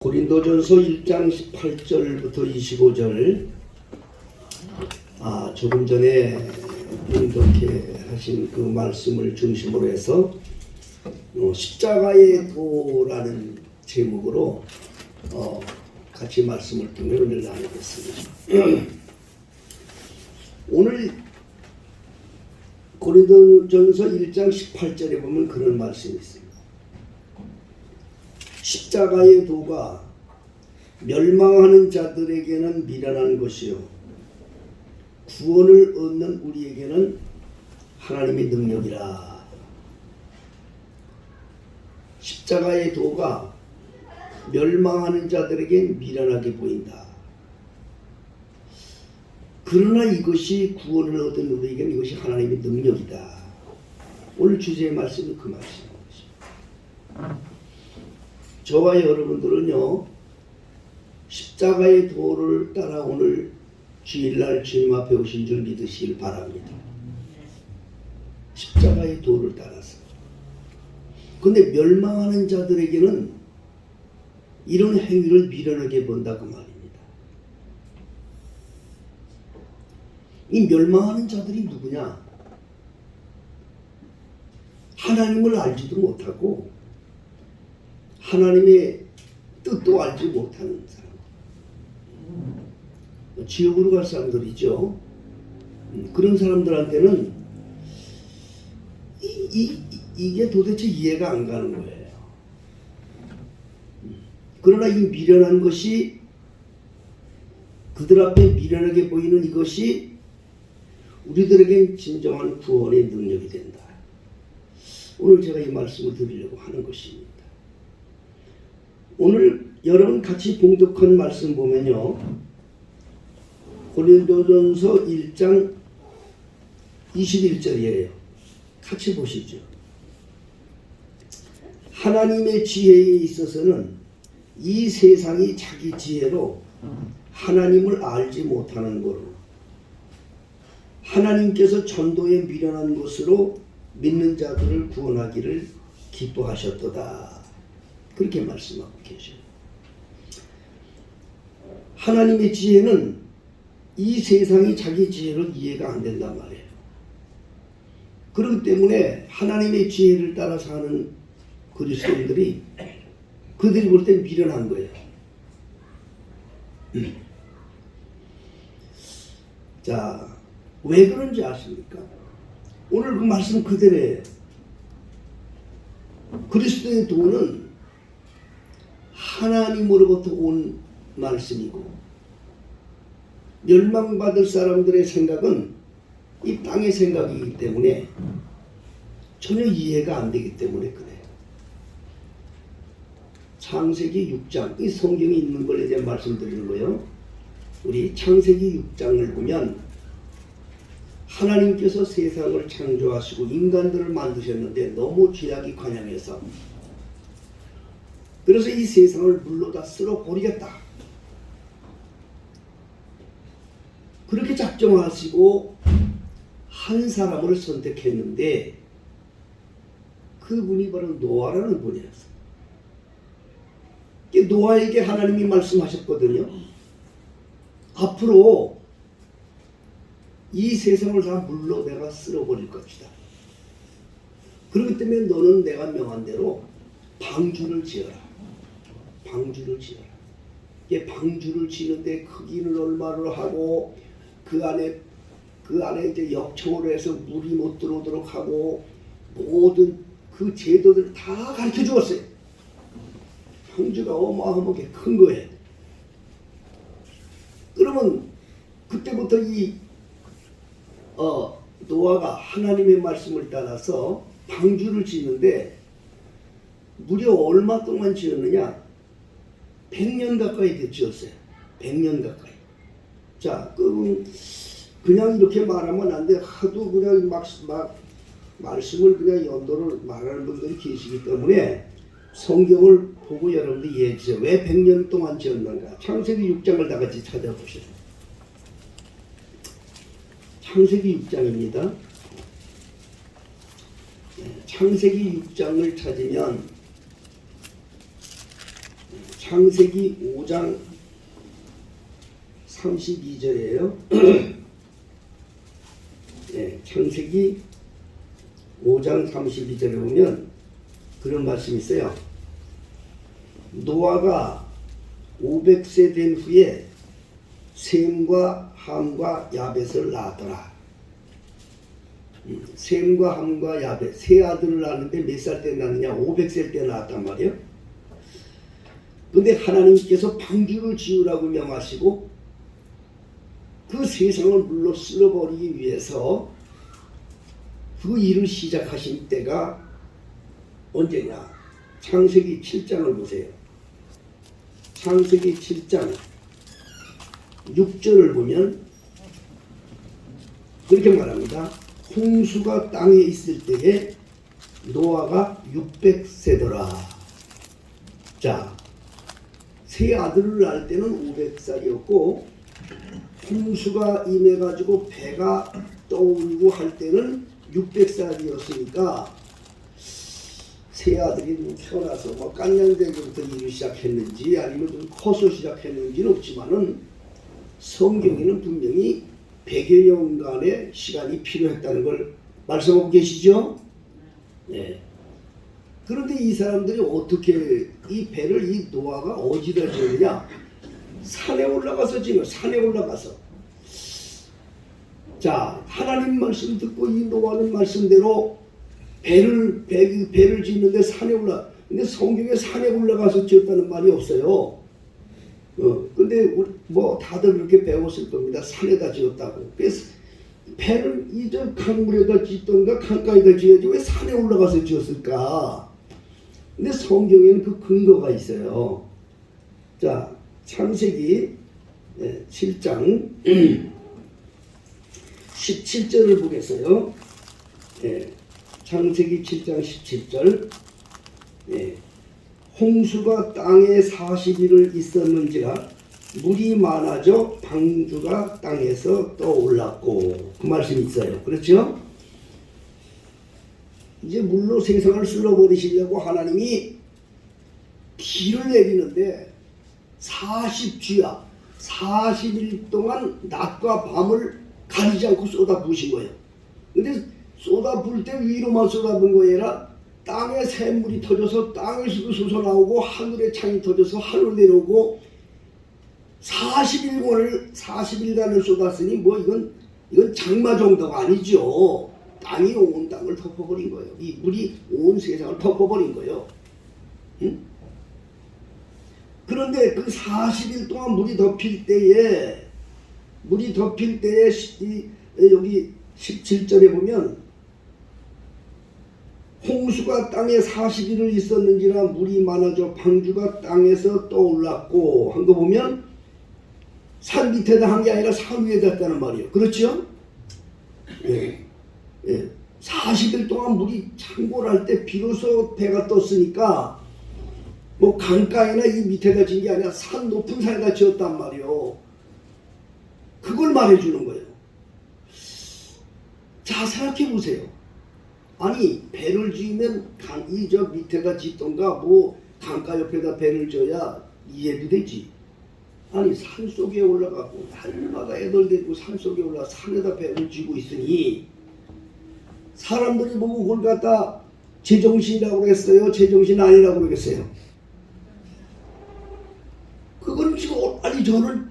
고린도전서 1장 18절부터 25절 조금 전에 이렇게 하신 그 말씀을 중심으로 해서 십자가의 도라는 제목으로 같이 말씀을 통해 은혜를 나누겠습니다. 오늘 고린도전서 1장 18절에 보면 그런 말씀이 있습니다. 십자가의 도가 멸망하는 자들에게는 미련한 것이요 구원을 얻는 우리에게는 하나님의 능력이라. 십자가의 도가 멸망하는 자들에게는 미련하게 보인다. 그러나 이것이 구원을 얻은 우리에게는 이것이 하나님의 능력이다. 오늘 주제의 말씀은 그 말씀입니다. 저와 여러분들은요, 십자가의 도를 따라 오늘 주일날 주님 앞에 오신 줄 믿으시길 바랍니다. 십자가의 도를 따라서. 근데 멸망하는 자들에게는 이런 행위를 미련하게 본다 그 말입니다. 이 멸망하는 자들이 누구냐? 하나님을 알지도 못하고 하나님의 뜻도 알지 못하는 사람. 지옥으로 갈 사람들이죠. 그런 사람들한테는 이게 도대체 이해가 안 가는 거예요. 그러나 이 미련한 것이, 그들 앞에 미련하게 보이는 이것이 우리들에겐 진정한 구원의 능력이 된다. 오늘 제가 이 말씀을 드리려고 하는 것입니다. 오늘 여러분 같이 봉독한 말씀 보면요, 고린도전서 1장 21절이에요. 같이 보시죠. 하나님의 지혜에 있어서는 이 세상이 자기 지혜로 하나님을 알지 못하는 거로 하나님께서 전도에 미련한 것으로 믿는 자들을 구원하기를 기뻐하셨도다. 그렇게 말씀하고 계셔요. 하나님의 지혜는 이 세상이 자기 지혜로 이해가 안 된단 말이에요. 그렇기 때문에 하나님의 지혜를 따라 사는 그리스도인들이 그들이 볼 때 미련한 거예요. 자, 왜 그런지 아십니까? 오늘 그 말씀 그대로예요. 그리스도의 도는 하나님으로부터 온 말씀이고, 멸망받을 사람들의 생각은 이 땅의 생각이기 때문에 전혀 이해가 안 되기 때문에 그래요. 창세기 6장, 이 성경에 있는 것에 대한 말씀드리는 거예요. 우리 창세기 6장을 보면 하나님께서 세상을 창조하시고 인간들을 만드셨는데 너무 죄악이 관영해서, 그래서 이 세상을 물로 다 쓸어버리겠다, 그렇게 작정하시고 한 사람을 선택했는데 그분이 바로 노아라는 분이었어요. 노아에게 하나님이 말씀하셨거든요. 앞으로 이 세상을 다 물로 내가 쓸어버릴 것이다. 그렇기 때문에 너는 내가 명한 대로 방주를 지어라. 방주를 지어라. 이게 방주를 지는데 크기는 얼마를 하고 그 안에 이제 역청으로 해서 물이 못 들어오도록 하고 모든 그 제도들을 다 가르쳐 주었어요. 방주가 어마어마하게 큰 거예요. 그러면 그때부터 이 노아가 하나님의 말씀을 따라서 방주를 짓는데 무려 얼마 동안 지었느냐? 100년 가까이 지었어요. 100년 가까이. 자, 그냥 이렇게 말하면 안 돼. 하도 그냥 막 말씀을 그냥 연도를 말하는 분들이 계시기 때문에 성경을 보고 여러분들 이해해 주세요. 왜 100년 동안 지었는가? 창세기 6장을 다 같이 찾아보세요. 창세기 6장입니다. 창세기 6장을 찾으면 창세기 5장 32절이에요. 네, 창세기 5장 32절에 보면 그런 말씀이 있어요. 노아가 500세 된 후에 셈과 함과 야벳을 낳았더라. 셈과 함과 야벳 세 아들을 낳았는데 몇 살 때 낳느냐? 500세 때 낳았단 말이에요. 근데 하나님께서 방주를 지으라고 명하시고 그 세상을 물로 쓸어버리기 위해서 그 일을 시작하신 때가 언제냐? 창세기 7장을 보세요. 창세기 7장 6절을 보면 그렇게 말합니다. 홍수가 땅에 있을 때에 노아가 600세더라. 자, 세 아들을 낳을 때는 500살이었고 홍수가 임해가지고 배가 떠오르고 할 때는 600살이었으니까 세 아들이 태어나서 뭐 깐냥대기부터 일을 시작했는지 아니면 좀 커서 시작했는지는 없지만은 성경에는 분명히 100여 년간의 시간이 필요했다는 걸 말씀하고 계시죠? 네. 그런데 이 사람들이 어떻게 이 배를 이 노아가 어디다 지었느냐? 산에 올라가서 지금 산에 올라가서 자 하나님 말씀 듣고 이 노아는 말씀대로 배를 짓는데 산에 올라 근데 성경에 산에 올라가서 지었다는 말이 없어요. 근데 뭐 다들 그렇게 배웠을 겁니다. 산에다 지었다고. 그래서 배를 이저 강물에다 짓던가 강가에다 지어야지 왜 산에 올라가서 지었을까? 근데 성경에는 그 근거가 있어요. 자, 창세기 7장 17절을 보겠어요. 창세기 7장 17절. 홍수가 땅에 40일을 있었는지라 물이 많아져 방주가 땅에서 떠올랐고 그 말씀이 있어요. 그렇죠? 이제 물로 세상을 쓸어버리시려고 하나님이 비를 내리는데 40주야 40일 동안 낮과 밤을 가리지 않고 쏟아부으신 거예요. 근데 쏟아부을 때 위로만 쏟아부은 거에 아니라 땅에 샘물이 터져서 땅에서도 솟아나오고 하늘에 창이 터져서 하늘로 내려오고 40일간을 쏟았으니 뭐 이건 장마 정도가 아니죠. 땅이 온 땅을 덮어버린 거예요. 이 물이 온 세상을 덮어버린 거예요. 응? 그런데 그 40일 동안 물이 덮일 때에 여기 17절에 보면 홍수가 땅에 40일을 있었는지라 물이 많아져 방주가 땅에서 떠올랐고 한 거 보면 산 밑에다 한 게 아니라 산 위에다 했다는 말이에요. 그렇죠? 40일 동안 물이 창궐할 때 비로소 배가 떴으니까 뭐 강가에나 이 밑에다 진 게 아니라 산 높은 산에다 지었단 말이에요. 그걸 말해주는 거예요. 자, 생각해 보세요. 아니 배를 지으면 저 밑에다 짓던가 뭐 강가 옆에다 배를 져야 이해도 되지. 아니 산속에 올라가고 날마다 애들 데리고 산속에 올라 산에다 배를 지고 있으니 사람들이 보고 그걸 갖다 제정신이라고 그랬어요? 제정신 아니라고 그러겠어요? 그건 지금 아니 저런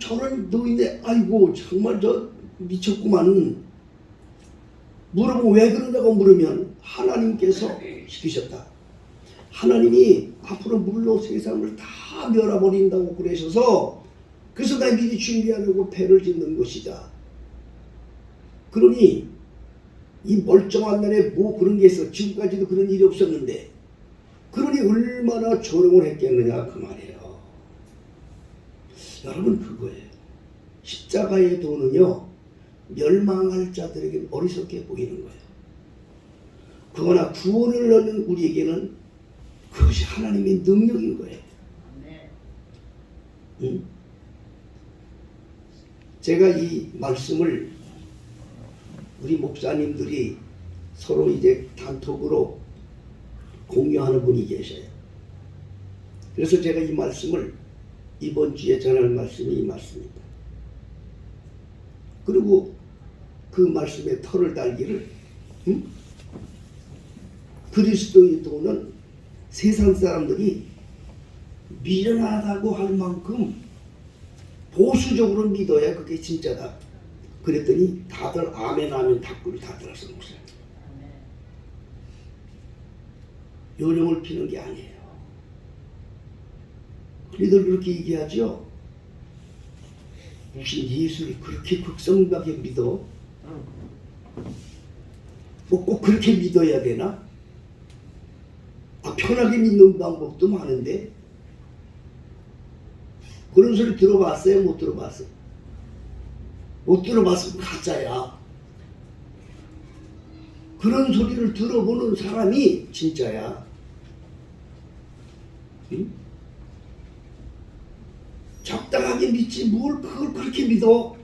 노인네 아이고 정말 저 미쳤구만. 물으면 왜 그런다고 물으면 하나님께서 시키셨다. 하나님이 앞으로 물로 세상을 다 멸어버린다고 그러셔서 그래서 나 미리 준비하려고 배를 짓는 것이다. 그러니 이 멀쩡한 날에 뭐 그런 게 있어. 지금까지도 그런 일이 없었는데 그러니 얼마나 조롱을 했겠느냐 그 말이에요. 여러분 그거예요. 십자가의 도는요. 멸망할 자들에게 어리석게 보이는 거예요. 그러나 구원을 얻는 우리에게는 그것이 하나님의 능력인 거예요. 응? 제가 이 말씀을 우리 목사님들이 서로 이제 단톡으로 공유하는 분이 계셔요. 그래서 제가 이 말씀을 이번 주에 전할 말씀이 이 말씀입니다. 그리고 그 말씀에 털을 달기를 그리스도인은 세상 사람들이 미련하다고 할 만큼 보수적으로 믿어야 그게 진짜다. 그랬더니 다들 아멘 아멘 답글을 다 들었어. 목사님. 요령을 피는 게 아니에요. 우리들 그렇게 얘기하죠. 무슨 예수를 그렇게 극성하게 믿어? 뭐 꼭 그렇게 믿어야 되나? 편하게 믿는 방법도 많은데 그런 소리 들어봤어요? 못 들어봤어요? 못 들어봤으면 가짜야. 그런 소리를 들어보는 사람이 진짜야. 응? 적당하게 믿지 뭘 그걸 그렇게 믿어?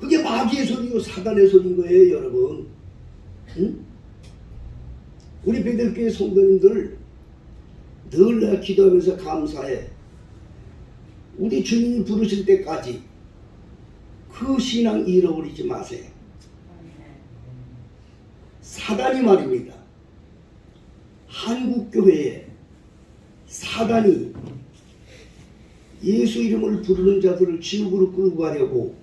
그게 마귀의 소리요 사단의 소리인 거예요, 여러분. 응? 우리 베델교회 성도님들 늘 내가 기도하면서 감사해. 우리 주님이 부르실 때까지 그 신앙 잃어버리지 마세요. 사단이 말입니다. 한국교회에 사단이 예수 이름을 부르는 자들을 지옥으로 끌고 가려고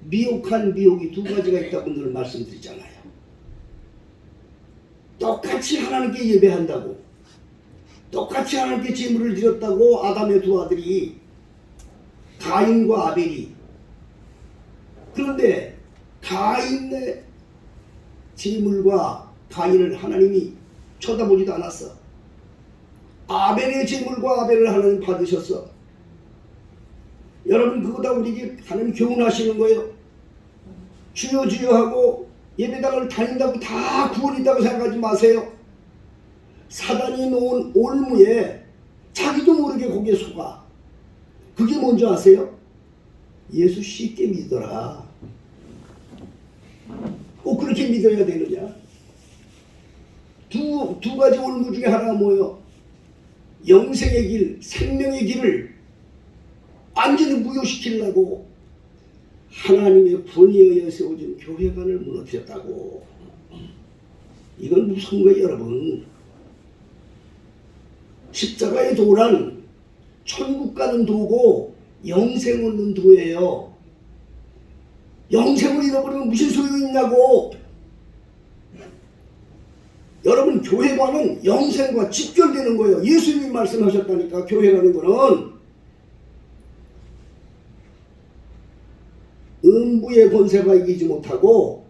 미혹한 미혹이 두 가지가 있다고 늘 말씀드리잖아요. 똑같이 하나님께 예배한다고, 똑같이 하나님께 제물을 드렸다고 아담의 두 아들이 가인과 아벨이. 그런데 가인의 제물과 가인을 하나님이 쳐다보지도 않았어. 아벨의 제물과 아벨을 하나님 받으셨어. 여러분 그거 다 우리에게 하나님 교훈하시는 거예요. 주여 주여 하고 예배당을 다닌다고 다 구원 있다고 생각하지 마세요. 사단이 놓은 올무에 자기도 모르게 거기에 속아. 그게 뭔지 아세요? 예수 쉽게 믿어라. 꼭 그렇게 믿어야 되느냐? 두 가지 올무 중에 하나가 뭐예요? 영생의 길, 생명의 길을 완전히 무효시키려고 하나님의 본의에 세워진 교회관을 무너뜨렸다고. 이건 무서운 거예요, 여러분. 십자가의 도란 천국 가는 도고 영생 얻는 도예요. 영생을 잃어버리면 무슨 소용이 있냐고. 여러분 교회관은 영생과 직결되는 거예요. 예수님이 말씀하셨다니까. 교회라는 거는 음부의 권세가 이기지 못하고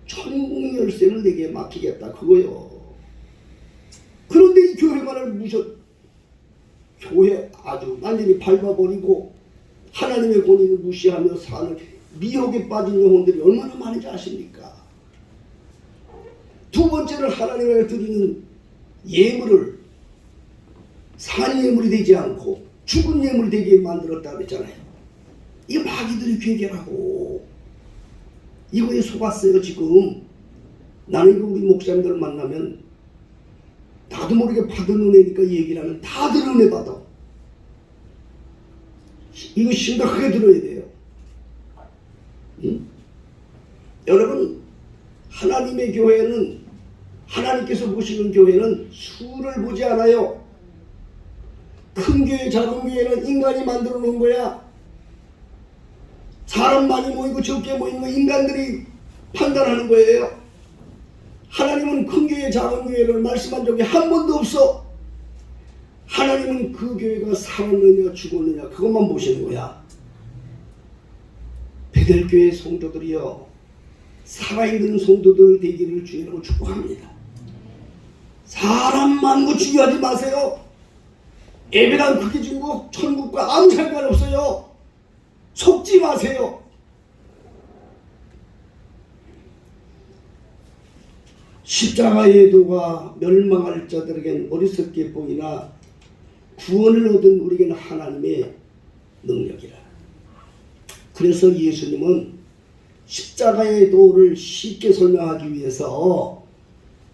천국 열쇠를 내게 맡기겠다 그거요. 그런데 이 교회관을 교회 아주 완전히 밟아버리고 하나님의 권위를 무시하며 사는 미혹에 빠진 영혼들이 얼마나 많은지 아십니까? 두 번째는 하나님께 드리는 예물을 산 예물이 되지 않고 죽은 예물이 되게 만들었다 그랬잖아요. 이 마귀들이 괴계라고. 이거에 속았어요. 지금 나는 우리 목사님들 만나면 나도 모르게 받은 은혜니까 얘기를 하면 다들 은혜 받아. 이거 심각하게 들어야 돼요. 응? 여러분 하나님의 교회는, 하나님께서 보시는 교회는 수를 보지 않아요. 큰 교회 작은 교회는 인간이 만들어 놓은 거야. 사람 많이 모이고 적게 모이는 거 인간들이 판단하는 거예요. 하나님은 큰 교회 작은 교회를 말씀한 적이 한 번도 없어. 하나님은 그 교회가 살았느냐 죽었느냐 그것만 보시는 거야. 베델교회 성도들이요, 살아있는 성도들 되기를 주님으로 축복합니다. 사람 많은 거 중요하지 마세요. 예배당 크게 주고 천국과 아무 상관없어요. 속지 마세요. 십자가의 도가 멸망할 자들에겐 어리석게 보이나 구원을 얻은 우리에게는 하나님의 능력이라. 그래서 예수님은 십자가의 도를 쉽게 설명하기 위해서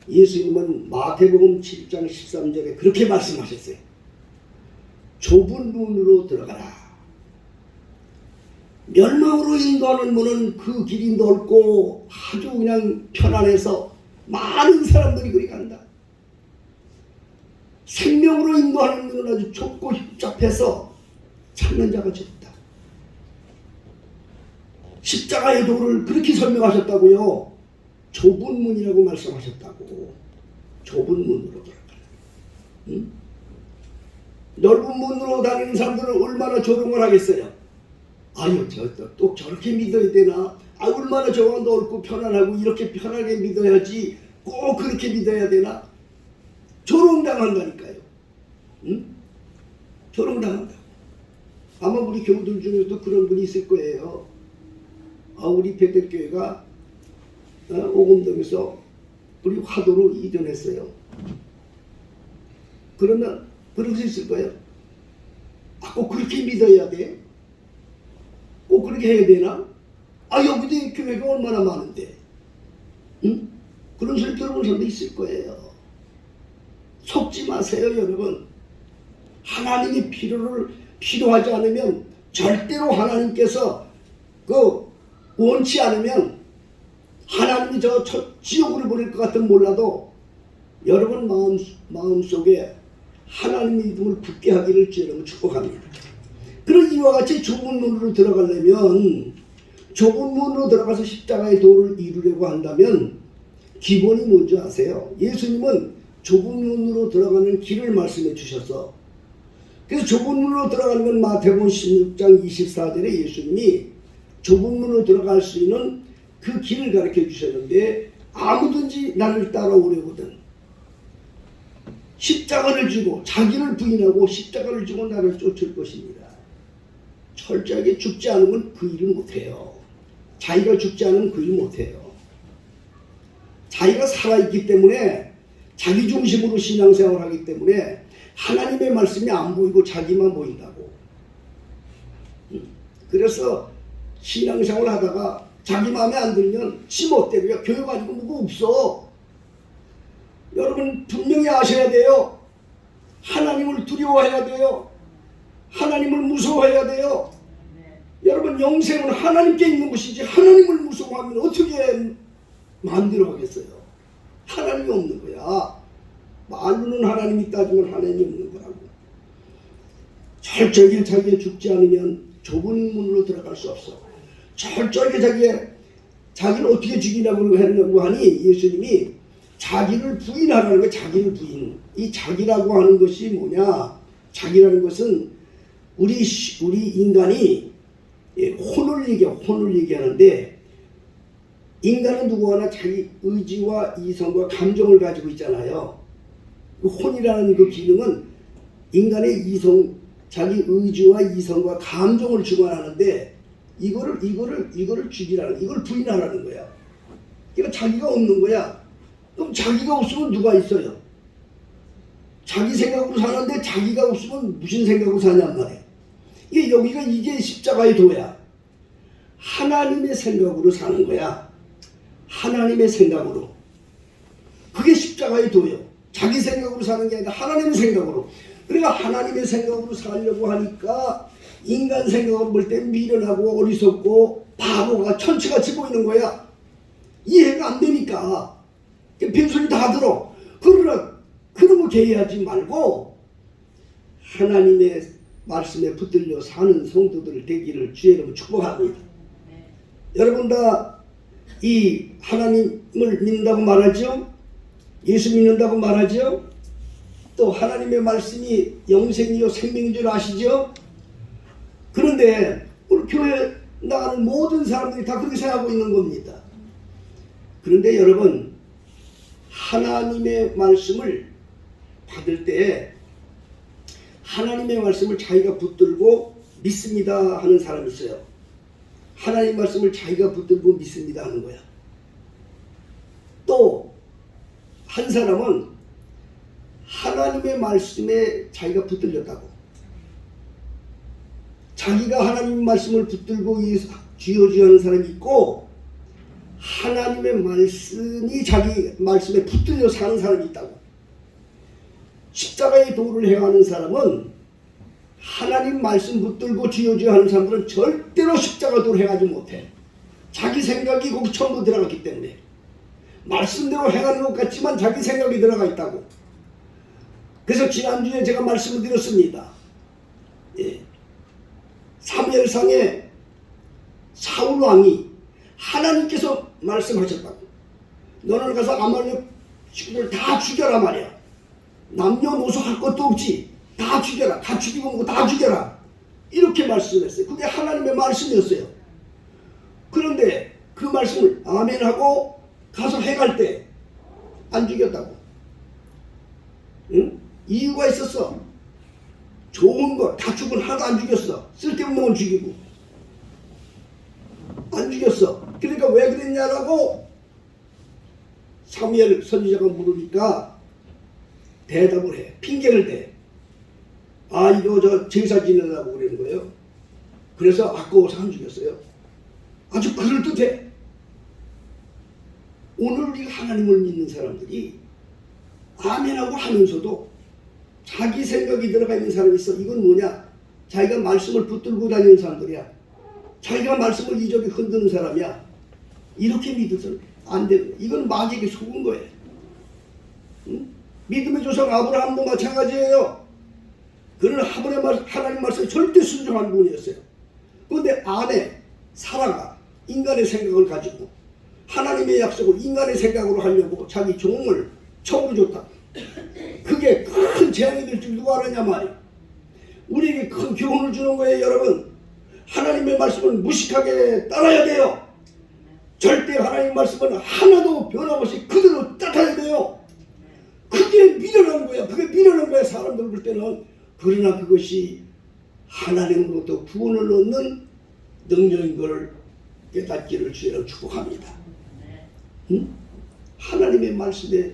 예수님은 마태복음 7장 13절에 그렇게 말씀하셨어요. 좁은 문으로 들어가라. 멸망으로 인도하는 문은 그 길이 넓고 아주 그냥 편안해서 많은 사람들이 그리 간다. 생명으로 인도하는 문은 아주 좁고 협잡해서 찾는 자가 적다. 십자가의 도를 그렇게 설명하셨다고요. 좁은 문이라고 말씀하셨다고. 좁은 문으로 들어가라. 응? 넓은 문으로 다니는 사람들은 얼마나 조롱을 하겠어요. 아유, 또 저렇게 믿어야 되나? 아, 얼마나 저가 넓고 편안하고 이렇게 편하게 믿어야지 꼭 그렇게 믿어야 되나? 조롱당한다니까요. 응? 조롱당한다. 아마 우리 교우들 중에도 그런 분이 있을 거예요. 아, 우리 백대교회가 오금동에서 우리 화도로 이전했어요. 그러면 그럴 수 있을 거예요. 아, 꼭 그렇게 믿어야 돼? 꼭 그렇게 해야 되나? 아, 여기도 교회가 얼마나 많은데. 응? 그런 소리 들어본 사람도 있을 거예요. 속지 마세요, 여러분. 하나님이 필요하지 않으면 절대로 하나님께서 원치 않으면 하나님이 저 지옥으로 보낼 것 같으면 몰라도 여러분 마음속에 하나님 믿음을 굳게 하기를 주여러분 축복합니다. 그런 이와 같이 좁은 문으로 들어가려면, 좁은 문으로 들어가서 십자가의 도를 이루려고 한다면 기본이 뭔지 아세요? 예수님은 좁은 문으로 들어가는 길을 말씀해 주셔서, 그래서 좁은 문으로 들어가는 건 마태복음 16장 24절에 예수님이 좁은 문으로 들어갈 수 있는 그 길을 가르쳐 주셨는데, 아무든지 나를 따라오려거든 십자가를 지고 자기를 부인하고 십자가를 지고 나를 쫓을 것입니다. 철저하게 죽지 않으면 그 일을 못해요. 자기가 죽지 않으면 그 일을 못해요. 자기가 살아있기 때문에, 자기 중심으로 신앙생활을 하기 때문에 하나님의 말씀이 안 보이고 자기만 보인다고. 그래서 신앙생활을 하다가 자기 마음에 안 들면 지 멋대로야. 교회 가지고 뭐가 없어. 여러분 분명히 아셔야 돼요. 하나님을 두려워해야 돼요. 하나님을 무서워해야 돼요. 여러분 영생은 하나님께 있는 것이지 하나님을 무서워하면 어떻게 마음대로 하겠어요. 하나님이 없는 거야. 말로는 하나님이 있다지만 하나님이 없는 거라고. 철저하게 자기가 죽지 않으면 좁은 문으로 들어갈 수 없어. 철저하게 자기를 어떻게 죽이라고 했냐고 하니 예수님이 자기를 부인하라는 거예요. 자기를 부인. 이 자기라고 하는 것이 뭐냐? 자기라는 것은 우리 인간이 혼을 얘기하는데, 인간은 누구나 자기 의지와 이성과 감정을 가지고 있잖아요. 그 혼이라는 그 기능은 인간의 자기 의지와 이성과 감정을 주관하는데, 이거를 죽이라는, 이걸 부인하라는 거야. 그러니까 자기가 없는 거야. 그럼 자기가 없으면 누가 있어요? 자기 생각으로 사는데 자기가 없으면 무슨 생각으로 사냔 말이야. 이게 십자가의 도야. 하나님의 생각으로 사는 거야. 하나님의 생각으로. 그게 십자가의 도요. 자기 생각으로 사는 게 아니라 하나님의 생각으로. 그러니까 하나님의 생각으로 살려고 하니까 인간 생각으로 볼 때 미련하고 어리석고 바보가 천치같이 보이는 거야. 이해가 안 되니까. 빈소리 다 들어. 그런 거 개의하지 말고 하나님의 말씀에 붙들려 사는 성도들 되기를 주의 이름으로 축복합니다. 여러분 다 이 하나님을 믿는다고 말하죠? 예수 믿는다고 말하죠? 또 하나님의 말씀이 영생이요 생명인 줄 아시죠? 그런데 우리 교회 나가는 모든 사람들이 다 그렇게 생각하고 있는 겁니다. 그런데 여러분, 하나님의 말씀을 받을 때 하나님의 말씀을 자기가 붙들고 믿습니다 하는 사람이 있어요. 하나님 말씀을 자기가 붙들고 믿습니다 하는 거야. 또 한 사람은 하나님의 말씀에 자기가 붙들렸다고. 자기가 하나님 말씀을 붙들고 주여주여 하는 사람이 있고, 하나님의 말씀이 자기 말씀에 붙들려 사는 사람이 있다고. 십자가의 도를 행하는 사람은 하나님 말씀 붙들고 쥐어쥐어 하는 사람들은 절대로 십자가 도를 행하지 못해. 자기 생각이 거기 전부 들어갔기 때문에. 말씀대로 행하는 것 같지만 자기 생각이 들어가 있다고. 그래서 지난주에 제가 말씀을 드렸습니다. 예. 사무엘상에 사울 왕이 하나님께서 말씀하셨다고. 너는 가서 아말렉 식구들 다 죽여라 말이야. 남녀노소 할 것도 없지. 다 죽여라. 다 죽이고 뭐 다 죽여라. 이렇게 말씀했어요. 그게 하나님의 말씀이었어요. 그런데 그 말씀을 아멘하고 가서 행할 때 안 죽였다고. 응? 이유가 있었어. 좋은 거 다 죽은 하나도 안 죽였어. 쓸데없는 건 죽이고 안 죽였어. 그러니까 왜 그랬냐라고 사무엘 선지자가 물으니까 대답을 해. 핑계를 대. 아, 이거 저 제사 지내려고 그러는 거예요. 그래서 아까워서 안 죽였어요. 아주 그럴듯해. 오늘 우리가 하나님을 믿는 사람들이 아멘하고 하면서도 자기 생각이 들어가 있는 사람이 있어. 이건 뭐냐? 자기가 말씀을 붙들고 다니는 사람들이야. 자기가 말씀을 이적에 흔드는 사람이야. 이렇게 믿어서는 안 되는 거야. 이건 마귀에게 속은 거예요. 응? 믿음의 조상 아브라함도 마찬가지예요. 그는 하나님 말씀에 절대 순종한 분이었어요. 그런데 아내 사라가 인간의 생각을 가지고 하나님의 약속을 인간의 생각으로 하려고 자기 종을 청으로 줬다. 그게 큰 재앙이 될 줄 누가 알았냐 말이에요. 우리에게 큰 교훈을 주는 거예요. 여러분, 하나님의 말씀을 무식하게 따라야 돼요. 절대 하나님 말씀은 하나도 변함없이 그대로 따라야 돼요. 그게 미련한 거야. 그게 미련한 거야. 사람들 볼 때는. 그러나 그것이 하나님으로부터 구원을 얻는 능력인 걸 깨닫기를 주의로 축복합니다. 응? 하나님의 말씀에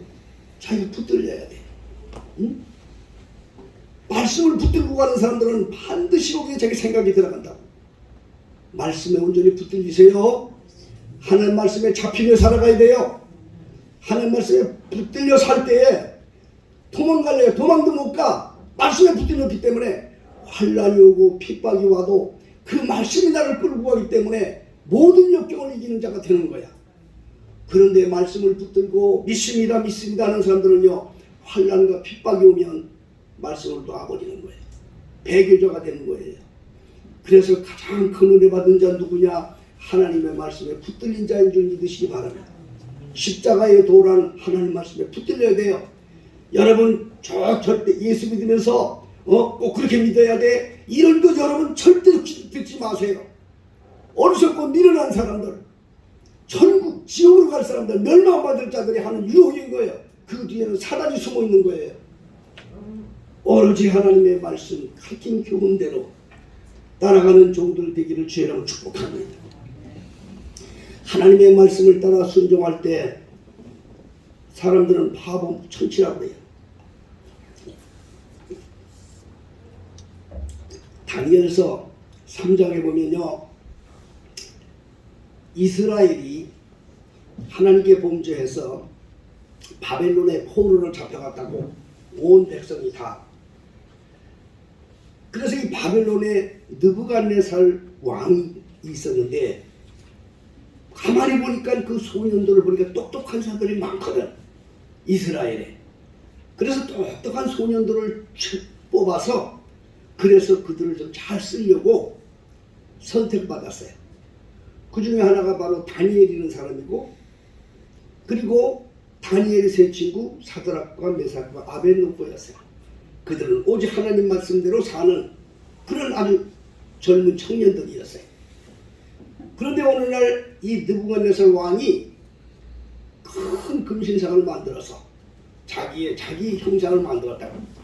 자기가 붙들려야 돼. 응? 말씀을 붙들고 가는 사람들은 반드시 거기에 자기 생각이 들어간다고. 말씀에 온전히 붙들리세요. 하나님 말씀에 잡히며 살아가야 돼요. 하나님 말씀에 붙들려 살 때에 도망갈래요. 도망도 못 가. 말씀에 붙들렸기 때문에 환난이 오고 핍박이 와도 그 말씀이 나를 끌고 가기 때문에 모든 역경을 이기는 자가 되는 거야. 그런데 말씀을 붙들고 믿습니다 하는 사람들은요, 환난과 핍박이 오면 말씀을 놔버리는 거예요. 배교자가 되는 거예요. 그래서 가장 큰 은혜 받은 자 누구냐? 하나님의 말씀에 붙들린 자인 줄 믿으시기 바랍니다. 십자가의 도란 하나님 말씀에 붙들려야 돼요. 여러분, 절대 예수 믿으면서 꼭 그렇게 믿어야 돼, 이런 거 여러분 절대 듣지 마세요. 어리석고 미련한 사람들, 천국 지옥으로 갈 사람들, 멸망받을 자들이 하는 유혹인 거예요. 그 뒤에는 사단이 숨어 있는 거예요. 오로지 하나님의 말씀 가르친 교훈대로 따라가는 종들 되기를 주의로 축복합니다. 하나님의 말씀을 따라 순종할 때 사람들은 바보 천치라고 해요. 다니엘서 3장에 보면요, 이스라엘이 하나님께 범죄해서 바벨론의 포로로 잡혀갔다고, 온 백성이 다. 그래서 이 바벨론에 느부갓네살 왕이 있었는데, 가만히 보니까 그 소년들을 보니까 똑똑한 사람들이 많거든, 이스라엘에. 그래서 똑똑한 소년들을 뽑아서, 그래서 그들을 좀 잘 쓰려고 선택받았어요. 그 중에 하나가 바로 다니엘이라는 사람이고, 그리고 다니엘의 세 친구 사드락과 메삭과 아벳노고였어요. 그들은 오직 하나님 말씀대로 사는 그런 아주 젊은 청년들이었어요. 그런데 오늘날 이 느부갓네살 왕이 큰 금신상을 만들어서 자기 형상을 만들었다고.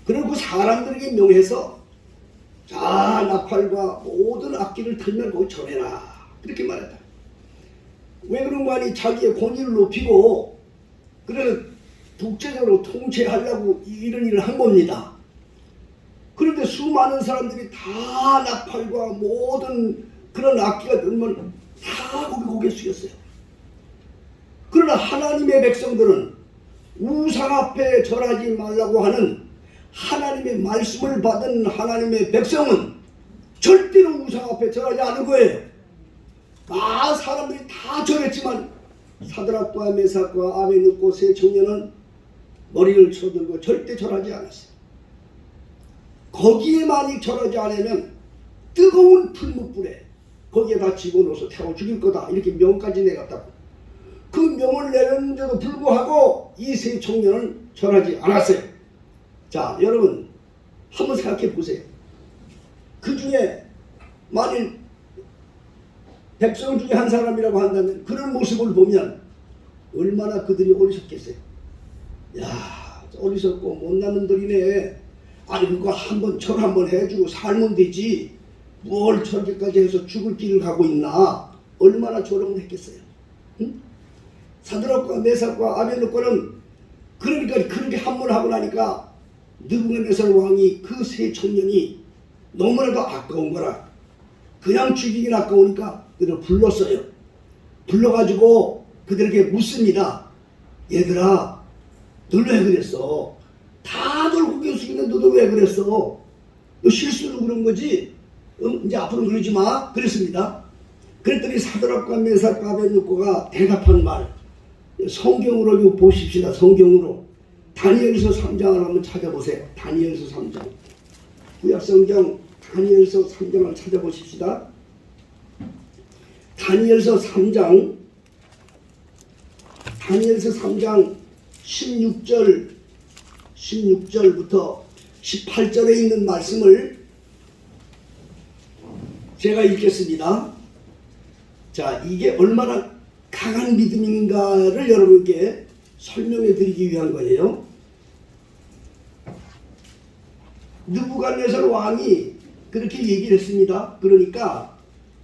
그리고 사람들에게 명해서, 자, 나팔과 모든 악기를 들면 거기 전해라, 그렇게 말했다. 왜 그런 거 아니? 자기의 권위를 높이고, 그래서 독재적으로 통치하려고 이런 일을 한 겁니다. 그런데 수많은 사람들이 다 나팔과 모든 그런 악기가 들면 다 고개 숙였어요. 그러나 하나님의 백성들은 우상 앞에 절하지 말라고 하는 하나님의 말씀을 받은 하나님의 백성은 절대로 우상 앞에 절하지 않은 거예요. 사람들이 다 절했지만 사드락과 메삭과 아벤느고 세 청년은 머리를 쳐들고 절대 절하지 않았어요. 거기에 만약 절하지 않으면 뜨거운 풀무불에 거기에다 집어넣어서 태워 죽일 거다, 이렇게 명까지 내갔다고. 그 명을 내렸는데도 불구하고 이 세 청년은 절하지 않았어요. 자, 여러분 한번 생각해 보세요. 그 중에 만일 백성 중에 한 사람이라고 한다면 그런 모습을 보면 얼마나 그들이 어리석겠어요. 야, 어리석고 못난 놈들이네. 아니 그거 한번 절 한번 해주고 살면 되지, 뭘 저렇게까지 해서 죽을 길을 가고 있나. 얼마나 조롱을 했겠어요. 응? 사드락과 메삭과 아벤느고는 그러니까 그렇게 한문하고 나니까 느부갓네살 왕이 그 세 청년이 너무나도 아까운 거라 그냥 죽이긴 아까우니까 그들을 불렀어요. 불러가지고 그들에게 묻습니다. 얘들아, 널 왜 그랬어? 다들 고개 숙이는데 너도 왜 그랬어? 너 실수로 그런 거지? 이제 앞으로 그러지 마. 그랬습니다. 그랬더니 사드락과 메삭과 아벤느고가 대답한 말, 성경으로 보십시다. 성경으로 다니엘서 3장을 한번 찾아보세요. 다니엘서 3장, 구약성경 다니엘서 3장을 찾아보십시다. 다니엘서 3장 16절부터 18절에 있는 말씀을 제가 읽겠습니다. 자, 이게 얼마나 강한 믿음인가를 여러분께 설명해 드리기 위한 거예요. 느부갓네살 왕이 그렇게 얘기를 했습니다. 그러니까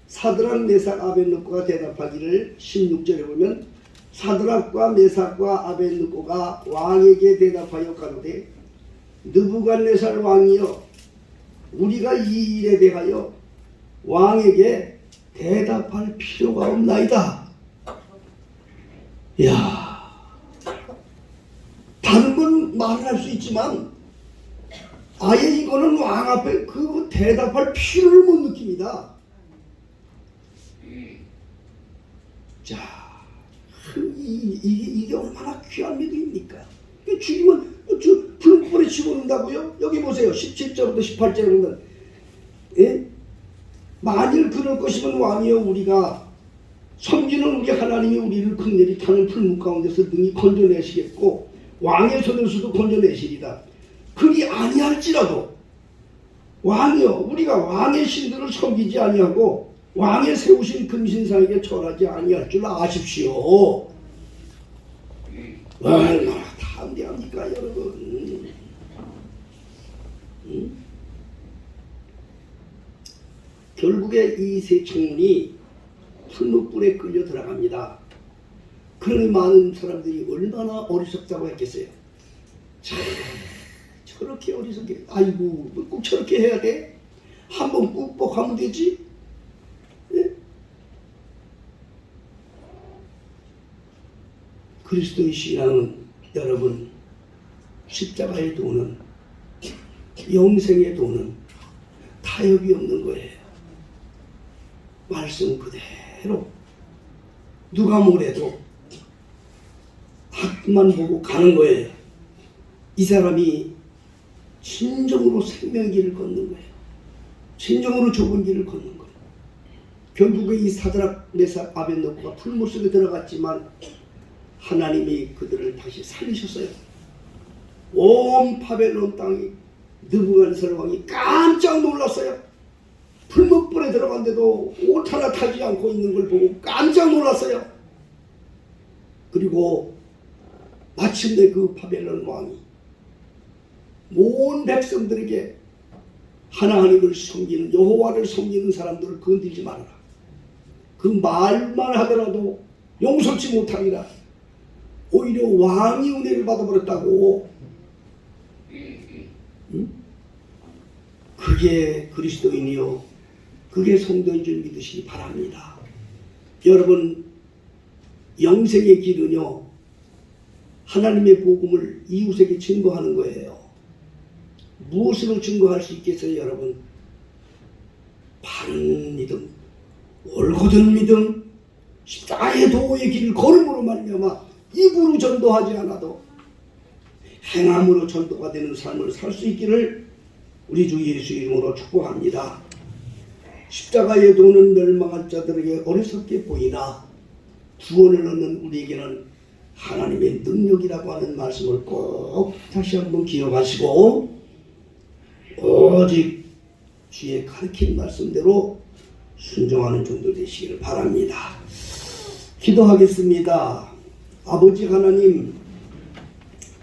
사드락 메삭 아벤느고가 대답하기를 16절에 보면 사드락과 메삭과 아벤느고가 왕에게 대답하여 가로되 느부갓네살 왕이여, 우리가 이 일에 대하여 왕에게 대답할 필요가 없나이다. 이야, 다른 건 말을 할 수 있지만 아예 이거는 왕 앞에 그 대답할 필요를 못 느낍니다. 자, 이게 얼마나 귀한 믿음입니까? 죽이면 불불에 집어넣는다고요? 여기 보세요. 17절부터 18절에 보면, 예? 만일 그럴 것이면 왕이여, 우리가 섬기는 우리 하나님이 우리를 극렬히 타는 풀무 가운데서 능히 건져내시겠고 왕의 손에서도 건져내시리다. 그리 아니할지라도 왕이여, 우리가 왕의 신들을 섬기지 아니하고 왕의 세우신 금신상에게 절하지 아니할 줄 아십시오. 얼마나 담대합니까 여러분. 결국에 이 세 청년이 풀무불에 끌려 들어갑니다. 그러니 많은 사람들이 얼마나 어리석다고 했겠어요. 참, 저렇게 어리석게, 아이고 꼭 저렇게 해야 돼? 한번 꾹뻑 하면 되지? 예? 그리스도의 신앙은 여러분, 십자가의 도는, 영생의 도는 타협이 없는 거예요. 말씀 그대로 누가 뭐래도 앞만 보고 가는 거예요. 이 사람이 진정으로 생명의 길을 걷는 거예요. 진정으로 좁은 길을 걷는 거예요. 결국에 이 사드락 메삭 아벤느고가 풀무 속에 들어갔지만 하나님이 그들을 다시 살리셨어요. 온 바벨론 땅이 느부갓네살 왕이 깜짝 놀랐어요. 풀무불에 들어갔는데도 옷 하나 타지 않고 있는 걸 보고 깜짝 놀랐어요. 그리고 마침내 그 바벨론 왕이 온 백성들에게 하나님을 섬기는, 여호와를 섬기는 사람들을 건들지 말아라. 그 말만 하더라도 용서치 못하리라. 오히려 왕이 은혜를 받아버렸다고. 그게 그리스도인이요, 그게 성도인 줄 믿으시기 바랍니다. 여러분, 영생의 길은요, 하나님의 복음을 이웃에게 증거하는 거예요. 무엇으로 증거할 수 있겠어요, 여러분? 바른 믿음, 올곧은 믿음, 십자가의 도의 길을 걸음으로 말미암아 입으로 전도하지 않아도 행함으로 전도가 되는 삶을 살 수 있기를 우리 주 예수 이름으로 축복합니다. 십자가의 도는 멸망한 자들에게 어리석게 보이나 구원을 얻는 우리에게는 하나님의 능력이라고 하는 말씀을 꼭 다시 한번 기억하시고 오직 주의 가르친 말씀대로 순종하는 종도 되시기를 바랍니다. 기도하겠습니다. 아버지 하나님,